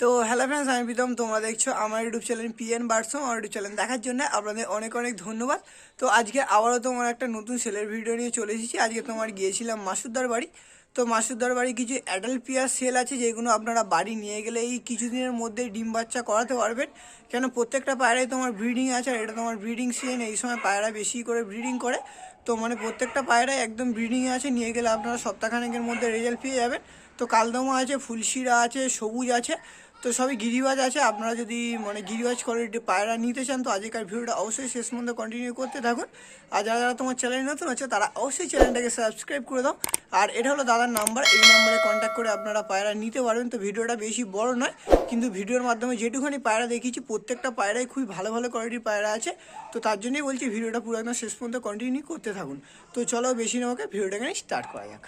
তো hello friends, আমি প্রীতম। তোমরা দেখছো আমার ইউটিউব চ্যানেল পিএন বার্সম। আমার ইউটিউব চ্যানেল দেখার জন্য আপনাদের অনেক অনেক ধন্যবাদ। তো আজকে আবারও তোমার একটা নতুন সেলের ভিডিও নিয়ে চলে এসেছি। আজকে তোমার গিয়েছিলাম মাসুদ্দার বাড়ি। তো মাসুদ্দার বাড়ি কিছু অ্যাডাল্ট পেয়ার সেল আছে, যেগুলো আপনারা বাড়ি নিয়ে গেলে এই কিছুদিনের মধ্যেই ডিম বাচ্চা করাতে পারবেন। কেন প্রত্যেকটা পায়রাই তোমার ব্রিডিং আছে, আর এটা তোমার ব্রিডিং সিজন, এই সময় পায়রা বেশি করে ব্রিডিং করে। তো মানে প্রত্যেকটা পায়রাই একদম ব্রিডিংয়ে আছে, নিয়ে গেলে আপনারা সপ্তাহখানেকের মধ্যে রেজাল্ট পেয়ে যাবেন। তো কালদমা আছে, ফুলশিরা আছে, সবুজ আছে, তো সবই গিরিবাজ আছে। আপনারা যদি মানে গিরিবাজ কোয়ালিটি পায়রা নিতে চান তো আজকের ভিডিওটা অবশ্যই শেষ পর্যন্ত কন্টিনিউ করতে থাকুন। আর যারা যারা তোমার চ্যানেল নতুন আছে তারা অবশ্যই চ্যানেলটাকে সাবস্ক্রাইব করে দাও। আর এটা হলো দাদার নাম্বার, এই নাম্বারে কন্ট্যাক্ট করে আপনারা পায়রা নিতে পারবেন। তো ভিডিওটা বেশি বড় নয়, কিন্তু ভিডিওর মাধ্যমে যেটুখানি পায়রা দেখিয়েছি প্রত্যেকটা পায়রাই খুবই ভালো ভালো কোয়ালিটির পায়রা আছে। তো তার জন্যই বলছি ভিডিওটা পুরো একদম শেষ পর্যন্ত কন্টিনিউ করতে থাকুন। তো চলো বেশি না হোক, ভিডিওটাকে স্টার্ট করা যাক।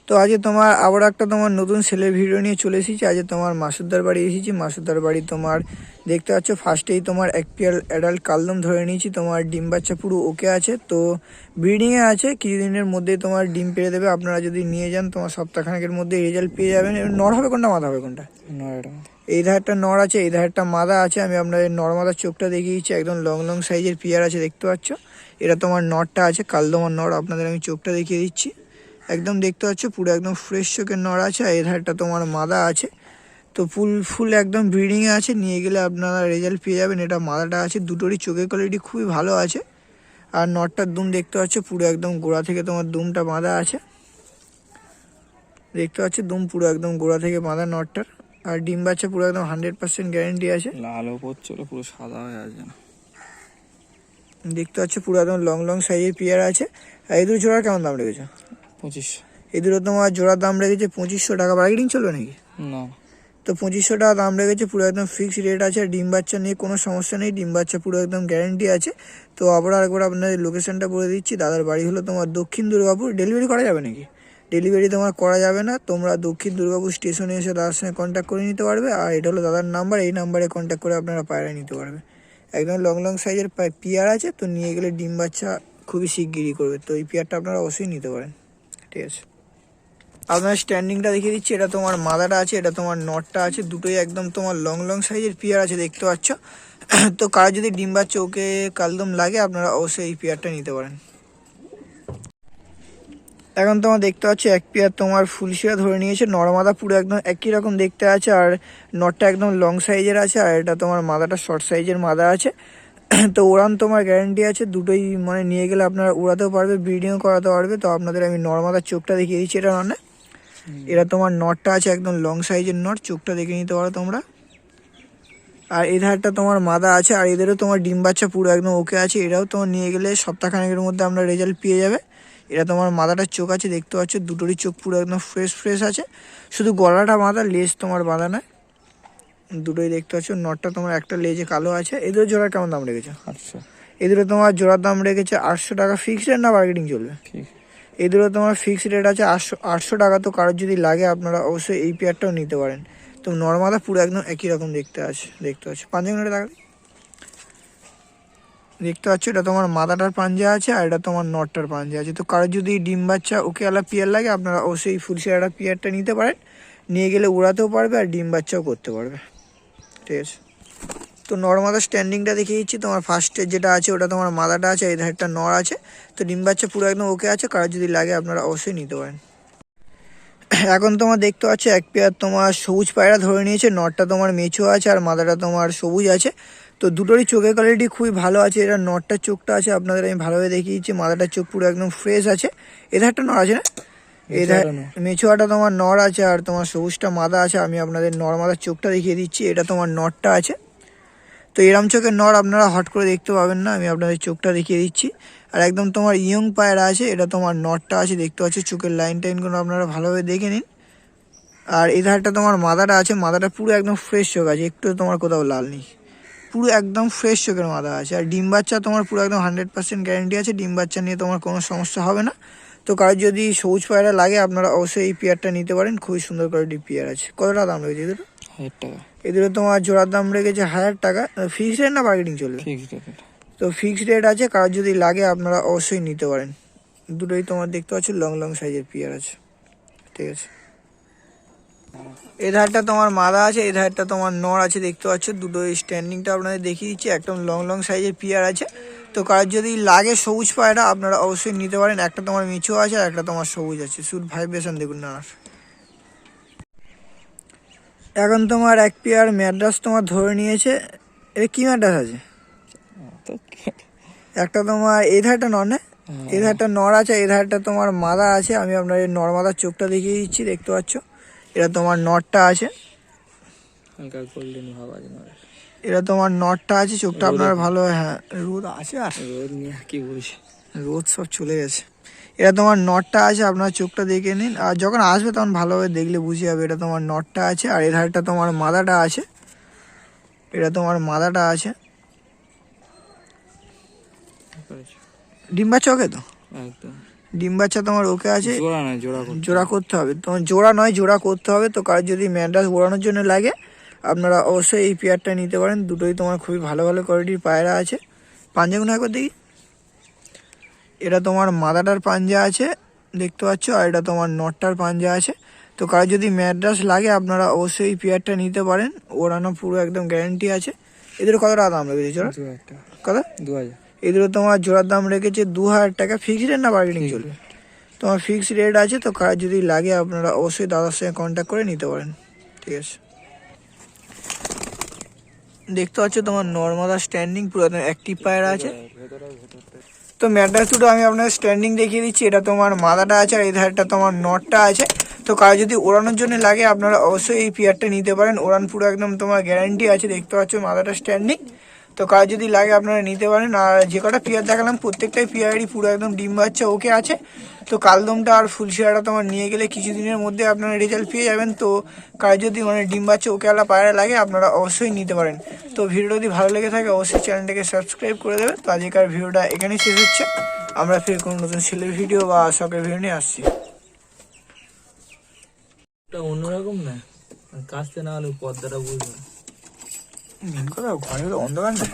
তো আজকে তোমার আবার একটা তোমার নতুন সেলের ভিডিও নিয়ে চলে এসেছি। আজকে তোমার মাসুদ্দার বাড়ি এসেছি। মাসুদ্দার বাড়ি তোমার দেখতে পাচ্ছ, ফার্স্টেই তোমার এক পেয়ার অ্যাডাল্ট কালদম ধরে নিয়েছি। তোমার ডিম বাচ্চা পুরো ওকে আছে, তো ব্রিডিংয়ে আছে, কিছুদিনের মধ্যেই তোমার ডিম পেড়ে দেবে। আপনারা যদি নিয়ে যান তোমার সপ্তাহখানেকের মধ্যে রেজাল্ট পেয়ে যাবেন। নর হবে কোনটা, মাদা হবে কোনটা? এই ধারটা নর আছে, এই ধারটা মাদা আছে। আমি আপনাদের নর মাদার চোখটা দেখিয়েছি, একদম লং লং সাইজের পেয়ার আছে, দেখতে পাচ্ছ। এটা তোমার নরটা আছে, কালদমার নর। আপনাদের আমি চোখটা দেখিয়ে দিচ্ছি, একদম দেখতে পাচ্ছ পুরো একদম ফ্রেশ চোখের নর আছে। আর এই ধারটা তোমার মাদা আছে, তো ফুল একদম ব্রিডিংয়ে আছে, নিয়ে গেলে আপনারা রেজাল্ট পেয়ে যাবেন। এটা মাদাটা আছে, দুটোরই চোখের কোয়ালিটি খুবই ভালো আছে। আর নটটার দুম দেখতে পাচ্ছ পুরো একদম গোড়া থেকে তোমার দুমটা বাঁধা আছে, দেখতে পাচ্ছ দুম পুরো একদম গোড়া থেকে বাঁধা নটটার। আর ডিম বাচ্চা পুরো একদম 100% গ্যারেন্টি আছে। লাল পড়ছিল, পুরো সাদা হয়ে আছে না, দেখতে পাচ্ছ পুরো একদম লং লং সাইজের পেয়ার আছে। আর এই দুটো জোড়ার কেমন দাম রেখেছো? 25। এই দুটো তোমার জোড়ার দাম রেখেছে 2500 টাকা। বার্গেনিং চলবে নাকি? না, তো 2500 টাকা দাম রেখেছে, পুরো একদম ফিক্সড রেট আছে। ডিম বাচ্চা নিয়ে কোনো সমস্যা নেই, ডিম বাচ্চা পুরো একদম গ্যারেন্টি আছে। তো আবার আরেকবার আপনাদের লোকেশনটা বলে দিচ্ছি। দাদার বাড়ি হলো তোমার দক্ষিণ দুর্গাপুর। ডেলিভারি করা যাবে নাকি? ডেলিভারি তোমার করা যাবে না, তোমরা দক্ষিণ দুর্গাপুর স্টেশনে এসে দাদার সঙ্গে কন্ট্যাক্ট করে নিতে পারবে। আর এটা হলো দাদার নাম্বার, এই নাম্বারে কন্ট্যাক্ট করে আপনারা পায়রা নিতে পারবে। একদম লং লং সাইজের পেয়ার আছে, তো নিয়ে গেলে ডিম বাচ্চা খুবই শিগগিরই করবে। তো এই পেয়ারটা আপনারা অবশ্যই নিতে পারেন, ঠিক আছে। আপনার স্ট্যান্ডিংটা দেখিয়ে দিচ্ছি, এটা তোমার মাদাটা আছে, এটা তোমার নটটা আছে, দুটোই একদম তোমার লং লং সাইজের পেয়ার আছে, দেখতে পাচ্ছ। তো কার যদি ডিম বাচ্চা ওকে কালদম লাগে আপনারা অবশ্যই এই পেয়ারটা নিতে পারেন। এখন তোমার দেখতে পাচ্ছ এক পেয়ার তোমার ফুলশিরা ধরে নিয়েছে, নরমাদা পুরো একদম একই রকম দেখতে আছে। আর নটটা একদম লং সাইজের আছে, আর এটা তোমার মাদাটা শর্ট সাইজের মাদা আছে। তো ওড়ান তোমার গ্যারেন্টি আছে, দুটোই মানে নিয়ে গেলে আপনারা উড়াতেও পারবে, ব্রিডিংও করাতে পারবে। তো আপনাদের আমি নরমাদার চোখটা দেখিয়ে দিচ্ছি, এটা নয়, এরা তোমার নটটা আছে একদম লং সাইজের নট, চোখটা দেখে নিতে পারো তোমরা। আর এই ধারটা তোমার মাদা আছে, আর এদেরও তোমার ডিম বাচ্চা পুরো একদম ওকে আছে। এরাও তোমার নিয়ে গেলে সপ্তাহখানেকের মধ্যে আমরা রেজাল্ট পেয়ে যাবে। এটা তোমার মাদাটার চোখ আছে, দেখতে পাচ্ছ দুটোরই চোখ পুরো একদম ফ্রেশ আছে। শুধু গলাটা বাঁধা, লেজ তোমার বাঁধা নয়, দুটোই দেখতে পাচ্ছ। নটটা তোমার একটা লেজে কালো আছে। এদের জোড়ার কেমন দাম রেখেছো? 800। এদের তোমার জোড়ার দাম রেখেছে 800 টাকা। ফিক্সড রেট না বার্গেনিং চলবে? এদেরও তোমার ফিক্সড রেট আছে 800 টাকা। তো কারোর যদি লাগে আপনারা অবশ্যই এই পেয়ারটাও নিতে পারেন। তো নর্মাদা পুরো একদম একই রকম দেখতে আছে, দেখতে পাচ্ছ। পাঞ্জা মিনিটে দেখা দেখতে পাচ্ছ, এটা তোমার মাদাটার পাঞ্জা আছে, আর এটা তোমার নটটার পাঞ্জা আছে। তো কারোর যদি ডিম বাচ্চা ওকে আলা পেয়ার লাগে আপনারা অবশ্যই ফুলশিরাটা পেয়ারটা নিতে পারেন, নিয়ে গেলে উড়াতেও পারবে আর ডিম বাচ্চাও করতে পারবে, ঠিক আছে। তো নর মাদার স্ট্যান্ডিংটা দেখিয়ে দিচ্ছি। তোমার ফার্স্টের যেটা আছে ওটা তোমার মাদাটা আছে, এই ধারটা নর আছে। তো ডিম বাচ্চা পুরো একদম ওকে আছে, কারোর যদি লাগে আপনারা অবশ্যই নিতে পারেন। এখন তোমার দেখতে পাচ্ছ এক পেয়ার তোমার সবুজ পায়রা ধরে নিয়েছে, নটটা তোমার মেছো আছে আর মাদাটা তোমার সবুজ আছে। তো দুটোরই চোখের কোয়ালিটি খুবই ভালো আছে। এরা নটটার চোখটা আছে, আপনাদের আমি ভালোভাবে দেখিয়ে দিচ্ছি। মাদাটার চোখ পুরো একদম ফ্রেশ আছে। এ ধারটা নর আছে না? এই ধার মেছোয়াটা তোমার নর আছে, আর তোমার সবুজটা মাদা আছে। আমি আপনাদের নর মাদার চোখটা দেখিয়ে দিচ্ছি, এটা তোমার নটটা আছে। তো এরম চোখের নর আপনারা হট করে দেখতে পাবেন না, আমি আপনাদের চোখটা দেখিয়ে দিচ্ছি। আর একদম তোমার ইয়ং পায়রা আছে, এটা তোমার নটটা আছে, দেখতে পাচ্ছ। চোখের লাইন টাইনগুলো আপনারা ভালোভাবে দেখে নিন। আর এই ধারটা তোমার মাদাটা আছে, মাদাটা পুরো একদম ফ্রেশ চোখ আছে, একটু তোমার কোথাও লাল নেই, পুরো একদম ফ্রেশ চোখের মাদা আছে। আর ডিম বাচ্চা তোমার পুরো একদম 100% গ্যারেন্টি আছে, ডিম বাচ্চা নিয়ে তোমার কোনো সমস্যা হবে না। তো কারোর যদি সবুজ পায়রা লাগে আপনারা অবশ্যই এই পেয়ারটা নিতে পারেন, খুবই সুন্দর কোয়ালিটির পেয়ার আছে। কত টাকা দাম রয়েছে দুটো? 1000 টাকা। এদেরও তোমার জোড়ার দাম রেখেছে 1000 টাকা। ফিক্সড রেট না বার্গেনিং চলবে? Fixed rate. তো ফিক্সড রেট আছে, কারোর যদি লাগে আপনারা অবশ্যই নিতে পারেন। দুটোই তোমার দেখতে পাচ্ছ লং লং সাইজের পেয়ার আছে, ঠিক আছে। এই ধারটা তোমার মাদা আছে, এই ধারটা তোমার নর আছে, দেখতে পাচ্ছ। দুটো স্ট্যান্ডিংটা আপনাদের দেখিয়ে দিচ্ছি, একদম লং লং সাইজের পেয়ার আছে। তো কার যদি লাগে সবুজ পায়রা আপনারা অবশ্যই নিতে পারেন। একটা তোমার মিচু আছে আর একটা তোমার সবুজ আছে, শুধু ভাইব্রেশন দেখুন না। আর এখন তোমার এক পেয়ার ম্যাড্রাস তোমার ধরে নিয়েছে। এটা কি ম্যাড্রাস আছে? তো একটা তোমার এই ধারটা নর না, এই ধারটা নর আছে, এই ধারটা তোমার মাদা আছে। আমি আপনার এই নর মাদার চোখটা দেখিয়ে দিচ্ছি, দেখতে পাচ্ছ। এটা তোমার নটটা আছে, হালকা গোল্ডেন ভাব আছে নরের। এটা তোমার নটটা আছে, চোখটা আপনার ভালো। হ্যাঁ রোদ আছে, আর রোদ নিয়ে কি বলছে, রোদ সব চলে গেছে। এটা তোমার নটটা আছে, আপনার চোখটা দেখে নিন। আর যখন আসবে তখন ভালোভাবে দেখলে বুঝে যাবে। এটা তোমার নটটা আছে, আর এধারটা তোমার মাদাটা আছে, এটা তোমার মাদাটা আছে। ডিম বাচ্চা ওকে তো? একদম ডিম বাচ্চা তোমার ওকে আছে। জোড়া নয়, জোড়া করতে জোড়া করতে হবে তোমার, জোড়া নয় জোড়া করতে হবে। তো কার যদি ম্যাড্রাস ওড়ানোর জন্য লাগে আপনারা অবশ্যই এই পেয়ারটা নিতে পারেন। দুটোই তোমার খুবই ভালো ভালো কোয়ালিটির পায়রা আছে। পাঞ্জাগুলো একবার দেখি। এটা তোমার মাদাটার পাঞ্জা আছে, দেখতে পাচ্ছ, আর এটা তোমার নটটার পাঞ্জা আছে। তো কার যদি ম্যাড্রাস লাগে আপনারা অবশ্যই এই পেয়ারটা নিতে পারেন, ওড়ানো পুরো একদম গ্যারেন্টি আছে। এদের কত টাকা দাম রেখেছে জোড়া? 2000 টাকা। কত? 2000। এদেরও তোমার জোড়ার দাম রেখেছে 2000 টাকা। ফিক্সড রেট না বার্গেনিং চলবে? তোমার ফিক্সড রেট আছে। তো কার যদি লাগে আপনারা অবশ্যই দাদার সঙ্গে কন্ট্যাক্ট করে নিতে পারেন, ঠিক আছে। দেখতে পাচ্ছ তোমার নর্মাদা স্ট্যান্ডিং পুরো একদম অ্যাক্টিভ পায়রা আছে। তো ম্যাড্রাস দুটো আমি আপনাদের স্ট্যান্ডিং দেখিয়ে দিচ্ছি। এটা তোমার মাদাটা আছে, আর এই ধারটা তোমার নটটা আছে। তো কার যদি ওড়ানোর জন্য লাগে আপনারা অবশ্যই এই পেয়ারটা নিতে পারেন। ওড়ান পুরো একদম তোমার গ্যারান্টি আছে, দেখতে পাচ্ছ মাদাটা স্ট্যান্ডিং। তো কার যদি লাগে আপনারা নিতে পারেন। আর যে কটা পেয়ার দেখালাম প্রত্যেকটাই পেয়ারই পুরো একদম ডিম বাচ্চা ওকে আছে। তো কালদমটা আর ফুলশিরাটা তোমার নিয়ে গেলে কিছুদিনের মধ্যে আপনারা রেজাল্ট পেয়ে যাবেন। তো কার যদি মানে ডিম বাচ্চা ওকেওয়ালা পায়রা লাগে আপনারা অবশ্যই নিতে পারেন। তো ভিডিওটা যদি ভালো লেগে থাকে অবশ্যই চ্যানেলটাকে সাবস্ক্রাইব করে দেবেন। তো আজকের ভিডিওটা এখানেই শেষ হচ্ছে। আমরা ফের কোনো নতুন ছেলের ভিডিও বা শখের ভিডিও নিয়ে আসছি। অন্যরকম না, কাছতে না হলে পর্দাটা বুঝবে। মেন কথা ঘরে অন্ধকার না।